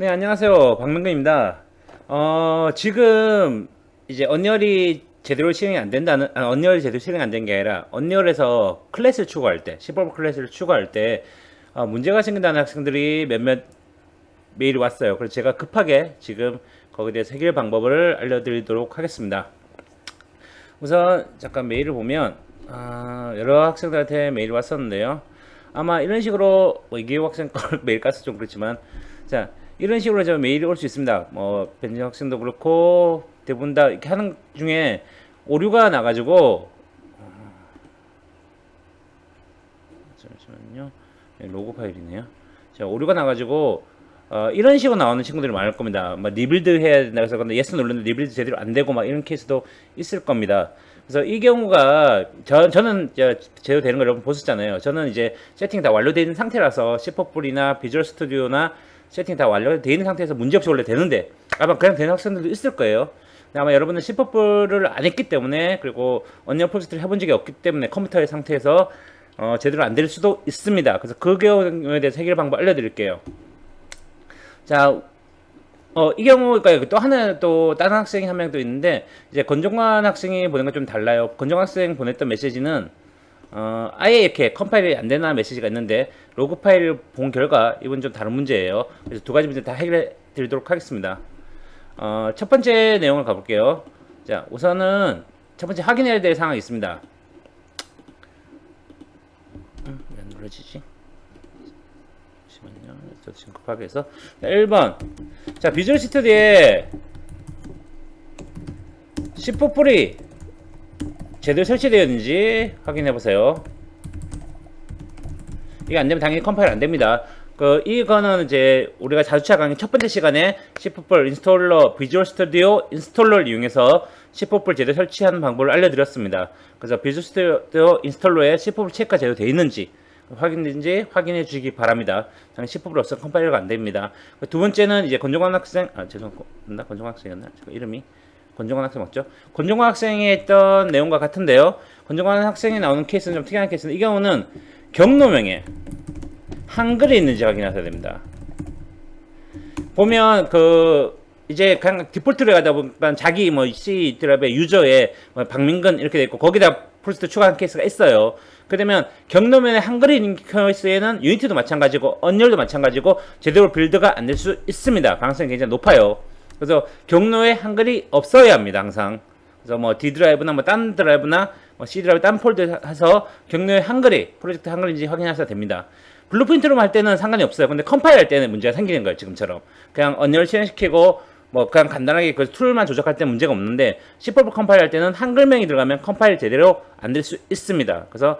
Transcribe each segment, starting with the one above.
네, 안녕하세요. 박명근입니다. 지금 이제 언리얼이 제대로 실행이 안 된다는, 언리얼이 제대로 실행이 안 된 게 아니라, 언리얼에서 클래스를 추가할 때, 시범 클래스를 추가할 때, 문제가 생긴다는 학생들이 몇몇 메일이 왔어요. 그래서 제가 급하게 지금 거기에 대해서 해결 방법을 알려드리도록 하겠습니다. 우선, 잠깐 메일을 보면, 여러 학생들한테 메일이 왔었는데요. 아마 이런 식으로, 이기호 학생 걸 메일 가서 좀 그렇지만, 자, 이런 식으로 저 메일이 올 수 있습니다. 뭐 벤진 학생도 그렇고 대부분 다 이렇게 하는 중에 오류가 나가지고 잠시만요. 네, 로고 파일이네요. 자, 오류가 나가지고 이런 식으로 나오는 친구들이 많을 겁니다. 뭐 리빌드 해야 된다 해서 근데 예스 누르는데 리빌드 제대로 안 되고 막 이런 케이스도 있을 겁니다. 그래서 이 경우가 저는 제대로 되는 걸 여러분 보셨잖아요. 저는 이제 세팅 다 완료되어 있는 상태라서 C++이나 비주얼 스튜디오나 세팅 다 완료되어 있는 상태에서 문제없이 원래 되는데 아마 그냥 되는 학생들도 있을 거예요. 아마 여러분은 C++를 안 했기 때문에 그리고 언리얼 프로젝트를 해본 적이 없기 때문에 컴퓨터의 상태에서 제대로 안 될 수도 있습니다. 그래서 그 경우에 대해서 해결 방법 알려드릴게요. 자, 이 경우가 또 하나 또 다른 학생이 한 명 또 있는데 이제 권종관 학생이 보낸 건 좀 달라요. 권종관 학생 보냈던 메시지는 아예 이렇게 컴파일이 안 되나 메시지가 있는데 로그 파일을 본 결과 이건 좀 다른 문제예요. 그래서 두 가지 문제 다 해결해 드리도록 하겠습니다. 첫 번째 내용을 가볼게요. 자, 우선은 첫 번째 확인해야 될 사항이 있습니다. 왜 안 눌러지지? 잠시만요. 저 지금 급하게 해서. 자, 1번. 자, 비주얼 스튜디오에 C++이 제대로 설치되어 있는지 확인해 보세요. 이게 안 되면 당연히 컴파일 안 됩니다. 이거는 이제 우리가 자주 찾아가는 첫 번째 시간에 C++ 인스톨러, 비주얼 스튜디오 인스톨러를 이용해서 C++ 제대로 설치하는 방법을 알려드렸습니다. 그래서 비주얼 스튜디오 인스톨러에 C++ 체크가 제대로 되어 있는지 확인된지 확인해 주시기 바랍니다. 당연히 C++ 없으면 컴파일러가 안 됩니다. 두 번째는 이제 권종관 학생, 죄송합니다. 권종관 학생이었나? 이름이. 권종관 학생 맞죠? 권종관 학생이 했던 내용과 같은데요. 권종관 학생이 나오는 케이스는 좀 특이한 케이스인데 이 경우는 경로명에 한글이 있는지 확인하셔야 됩니다. 보면 이제 그냥 디폴트로 가다 보면 자기 뭐 C 드라이브의 유저에 뭐 박민근 이렇게 돼 있고 거기다 프로젝트 추가한 케이스가 있어요. 그러면 경로면에 한글이 있는 케이스에는 유니티도 마찬가지고 언리얼도 마찬가지고 제대로 빌드가 안 될 수 있습니다. 가능성이 굉장히 높아요. 그래서 경로에 한글이 없어야 합니다. 항상. 그래서 뭐 D 드라이브나 뭐 딴 드라이브나 뭐 C 드라이브 딴 폴더 해서 경로에 한글이 프로젝트 한글인지 확인하셔야 됩니다. 블루프린트로만 할 때는 상관이 없어요. 근데 컴파일 할 때는 문제가 생기는 거예요. 지금처럼. 그냥 언리얼 실행시키고 뭐 그냥 간단하게 그 툴만 조작할 때 문제가 없는데 C++ 컴파일 할 때는 한글명이 들어가면 컴파일 제대로 안 될 수 있습니다. 그래서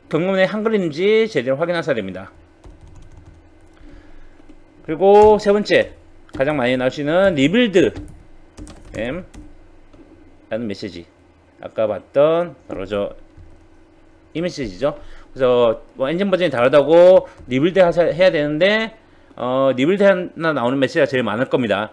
경로에 한글인지 제대로 확인하셔야 됩니다. 그리고 세 번째 가장 많이 나오시는 리빌드 M 라는 메시지 아까 봤던 바로 이 메시지죠. 그래서 뭐 엔진 버전이 다르다고 리빌드 해야 되는데 리빌드 하나 나오는 메시지가 제일 많을 겁니다.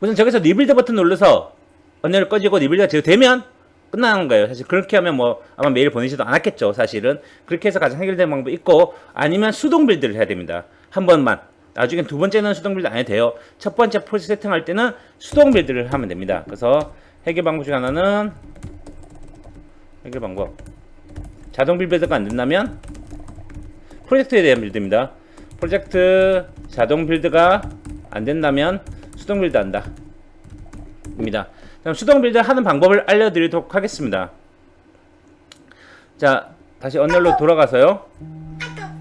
우선 저기서 리빌드 버튼 눌러서 언리얼 꺼지고 리빌드가 제대로 되면 끝나는 거예요. 사실 그렇게 하면 뭐 아마 메일 보내지도 않았겠죠. 사실은 그렇게 해서 가장 해결되는 방법이 있고 아니면 수동 빌드를 해야 됩니다. 한 번만. 나중에 두 번째는 수동 빌드 안 해도 돼요. 첫 번째 프로젝트 세팅할 때는 수동 빌드를 하면 됩니다. 그래서 해결 방법 중 하나는 해결 방법 자동 빌드가 안 된다면 프로젝트에 대한 빌드입니다. 프로젝트 자동 빌드가 안 된다면 수동 빌드 한다 입니다. 그럼 수동 빌드 하는 방법을 알려드리도록 하겠습니다. 자, 다시 언리얼로 돌아가서요.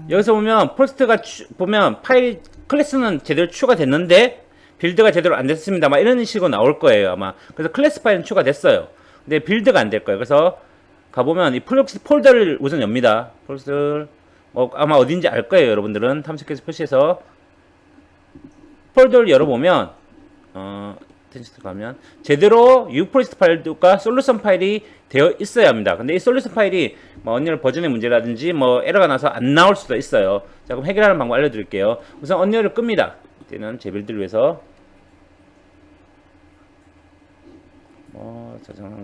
여기서 보면 프로젝트가 보면 파일 클래스는 제대로 추가됐는데 빌드가 제대로 안 됐습니다. 막 이런 식으로 나올 거예요 아마. 그래서 클래스 파일은 추가됐어요. 근데 빌드가 안 될 거예요. 그래서 가보면 이 프로젝트 폴더를 우선 엽니다. 폴더 아마 어딘지 알 거예요. 여러분들은 탐색해서 표시해서 폴더를 열어보면 텐스트 가면 제대로 U 프로젝트 파일과 솔루션 파일이 되어 있어야 합니다. 근데 이 솔루션 파일이 뭐 언리얼 버전의 문제라든지 뭐 에러가 나서 안 나올 수도 있어요. 자, 그럼 해결하는 방법 알려드릴게요. 우선 언리얼을 끕니다. 이때는 재빌드를 위해서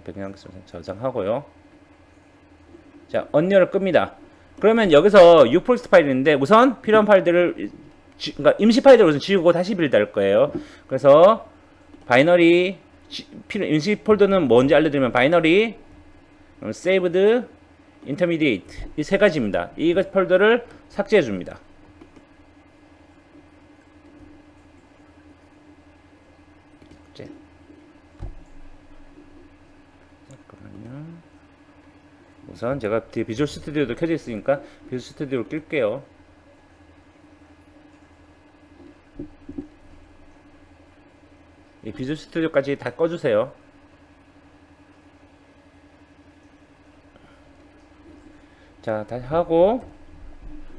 배경 저장하고요. 자, 언리얼을 끕니다. 그러면 여기서 U 프로젝트 파일이 있는데 우선 필요한 파일들을 그러니까 임시 파일을 우선 지우고 다시 빌드할 거예요. 그래서 바이너리 임시 폴더는 뭔지 알려드리면 바이너리, saved, intermediate 이 세 가지입니다. 이 폴더를 삭제해 줍니다. 잠깐만요. 우선 제가 뒤에 비주얼 스튜디오도 켜져 있으니까 비주얼 스튜디오를 끌게요. 이 비주얼 스튜디오까지 다 꺼주세요. 자, 다시 하고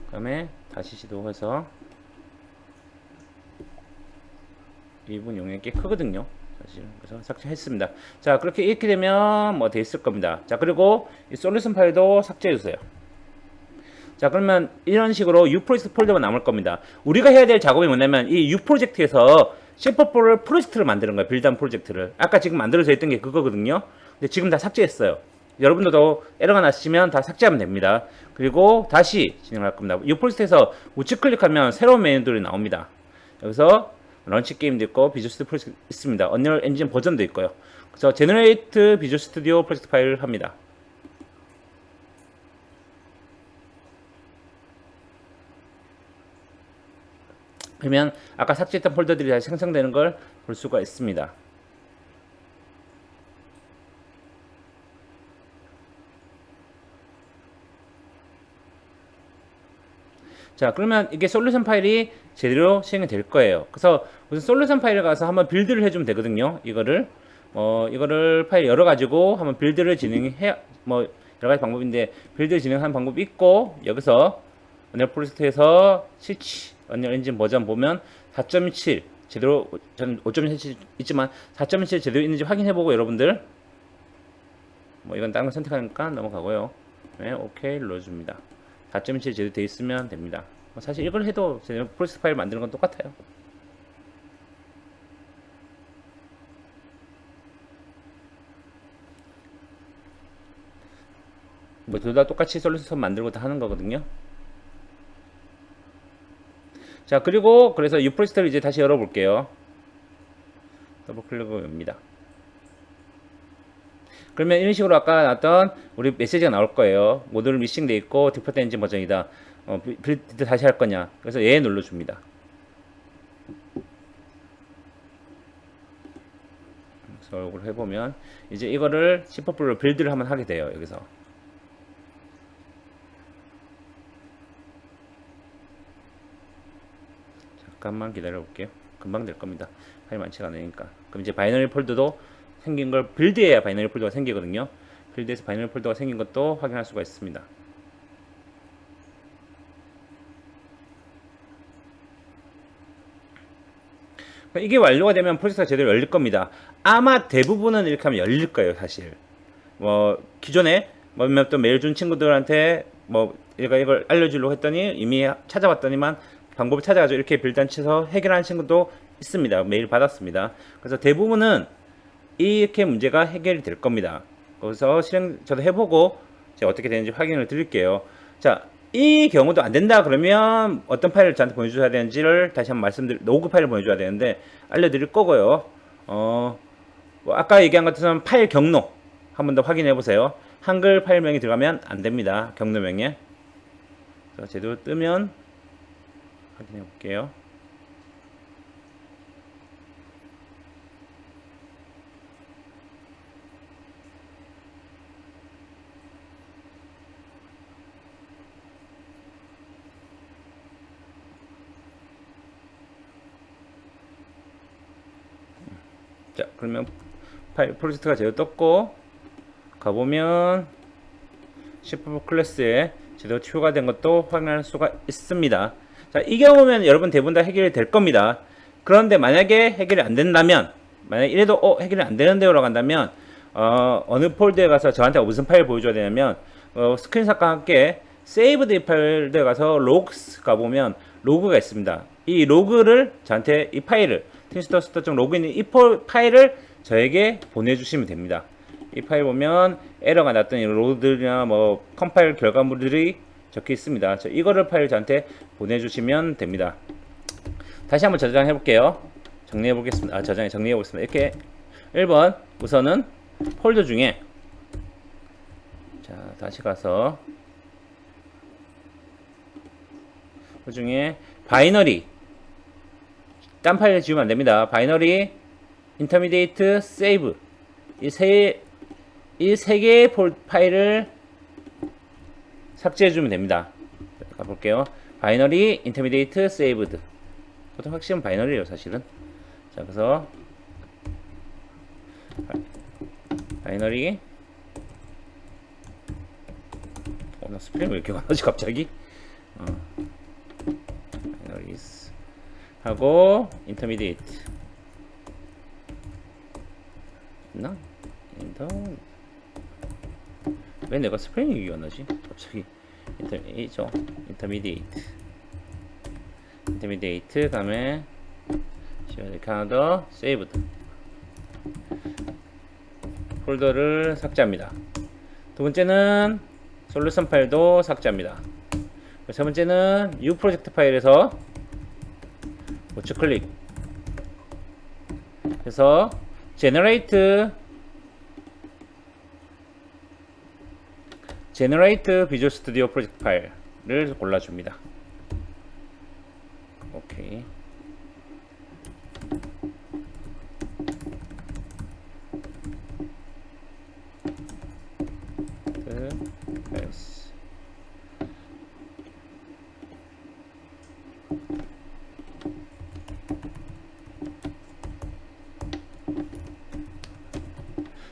그 다음에 다시 시도해서 이분 용량이 꽤 크거든요. 사실 그래서 삭제했습니다. 자, 그렇게 이렇게 되면 뭐 돼 있을 겁니다. 자, 그리고 이 솔루션 파일도 삭제해 주세요. 자, 그러면 이런 식으로 U 프로젝트 폴더가 남을 겁니다. 우리가 해야 될 작업이 뭐냐면 이 U 프로젝트에서 C++를 프로젝트를 만드는 거예요. 빌드한 프로젝트를. 아까 지금 만들어져 있던 게 그거거든요. 근데 지금 다 삭제했어요. 여러분들도 에러가 났으면 다 삭제하면 됩니다. 그리고 다시 진행할 겁니다. U 프로젝트에서 우측 클릭하면 새로운 메뉴들이 나옵니다. 여기서 런치 게임도 있고 비주얼 스튜디오 프로젝트 있습니다. 언리얼 엔진 버전도 있고요. 그래서 제너레이트 비주얼 스튜디오 프로젝트 파일을 합니다. 그러면 아까 삭제했던 폴더들이 다시 생성되는 걸 볼 수가 있습니다. 자, 그러면 이게 솔루션 파일이 제대로 실행이 될 거예요. 그래서 우선 솔루션 파일에 가서 한번 빌드를 해주면 되거든요. 이거를 파일 열어가지고 한번 빌드를 진행해, 뭐 여러 가지 방법인데 빌드 진행하는 방법이 있고, 여기서 언리얼 프로젝트에서 스위치 언리얼 엔진 버전 보면 4.7 제대로, 저는 5.7 있지만 4.7 제대로 있는지 확인해보고, 여러분들 뭐 이건 다른 거 선택하니까 넘어가고요. 네, 오케이 눌러줍니다. 4.7 제대로 돼 있으면 됩니다. 사실 이걸 해도 제대로 프로젝트 파일 만드는 건 똑같아요. 뭐 둘 다 똑같이 솔루션 만들고 다 하는 거거든요. 자, 그리고 그래서 U 프로젝트를 이제 다시 열어볼게요. 더블 클릭을 엽니다. 그러면 이런 식으로 아까 나왔던 우리 메시지가 나올 거예요. 모듈 미싱 돼 있고 디폴트 엔진 버전이다. 빌드 다시 할 거냐? 그래서 예 눌러줍니다. 그래서 이걸 해보면 이제 이거를 C++로 빌드를 한번 하게 돼요. 여기서. 잠깐만 기다려 볼게요. 금방 될 겁니다. 파일 많지가 않으니까. 그럼 이제 바이너리 폴더도 생긴 걸 빌드해야 바이너리 폴더가 생기거든요. 빌드에서 바이너리 폴더가 생긴 것도 확인할 수가 있습니다. 이게 완료가 되면 프로젝트가 제대로 열릴 겁니다. 아마 대부분은 이렇게 하면 열릴 거예요, 사실. 뭐 기존에 몇 번 메일 준 친구들한테 뭐 이걸 알려주려고 했더니 이미 찾아봤더니만 방법을 찾아가지고 이렇게 빌드한 쳐서 해결하는 친구도 있습니다. 메일 받았습니다. 그래서 대부분은 이렇게 문제가 해결이 될 겁니다. 그래서 실행 저도 해보고 제가 어떻게 되는지 확인을 드릴게요. 자, 이 경우도 안 된다 그러면 어떤 파일을 저한테 보내줘야 되는지를 다시 한번 로그 파일을 보내줘야 되는데 알려드릴 거고요. 뭐 아까 얘기한 것처럼 파일 경로 한 번 더 확인해 보세요. 한글 파일명이 들어가면 안 됩니다. 경로명에. 제대로 뜨면 확인해 볼게요. 자, 그러면 파일 프로젝트가 제대로 떴고 가보면 C++ 클래스에 제대로 추가가 된 것도 확인할 수가 있습니다. 자, 이 경우면 여러분 대부분 다 해결이 될 겁니다. 그런데 만약에 해결이 안 된다면, 만약에 이래도 해결이 안 되는데요 라고 한다면 어느 폴더에 가서 저한테 무슨 파일 보여줘야 되냐면 스크린샷과 함께 saved 파일에 가서 logs 가보면 로그가 있습니다. 이 로그를 저한테 이 파일을 testster.log 있는 이 파일을 저에게 보내주시면 됩니다. 이 파일 보면 에러가 났던 로드나 뭐 컴파일 결과물들이 적혀 있습니다. 이거를 파일 저한테 보내주시면 됩니다. 다시 한번 저장해 볼게요. 정리해 보겠습니다. 정리해 보겠습니다. 이렇게 1번 우선은 폴더 중에, 자 다시 가서 그 중에 바이너리, 딴 파일 지우면 안됩니다. 바이너리, 인터미디에이트, 세이브, 이 세 개의 파일을 삭제해 주면 됩니다. 가볼게요. 바이너리, 인터미디에이트, 세이브드. 보통 확실은 바이너리예요, 사실은. 자, 그래서 바이너리, 나 스펠링 왜 이렇게 많아지 갑자기? 바이너리스 하고 인터미디에이트 있나? 왜 내가 스펠링이 기억나지? 갑자기 인터미디에이트 다음에 카나더 세이브드 폴더를 삭제합니다. 두 번째는 솔루션 파일도 삭제합니다. 세 번째는 U 프로젝트 파일에서 우측 클릭 해서 Generate 비주얼 스튜디오 프로젝트 파일을 골라줍니다. 오케이.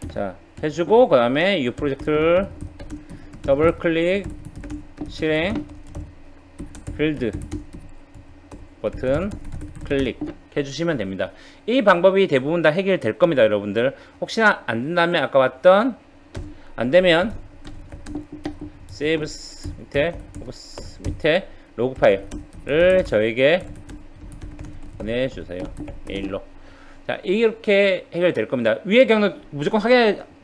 자, 해주고 그 다음에 U 프로젝트를 더블 클릭, 실행, 빌드 버튼 클릭 해주시면 됩니다. 이 방법이 대부분 다 해결될 겁니다, 여러분들. 혹시나 안 된다면 아까 봤던, 안 되면 세이브스 밑에 로그 파일을 저에게 보내주세요. 메일로. 자, 이렇게 해결될 겁니다. 위에 경우는 무조건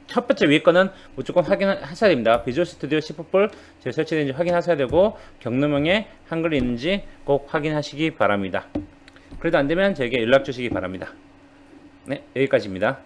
첫 번째 위에 거는 무조건 확인하셔야 됩니다. 비주얼 스튜디오 10볼 제 설치되는지 확인하셔야 되고, 경로명에 한글이 있는지 꼭 확인하시기 바랍니다. 그래도 안 되면 저에게 연락 주시기 바랍니다. 네, 여기까지입니다.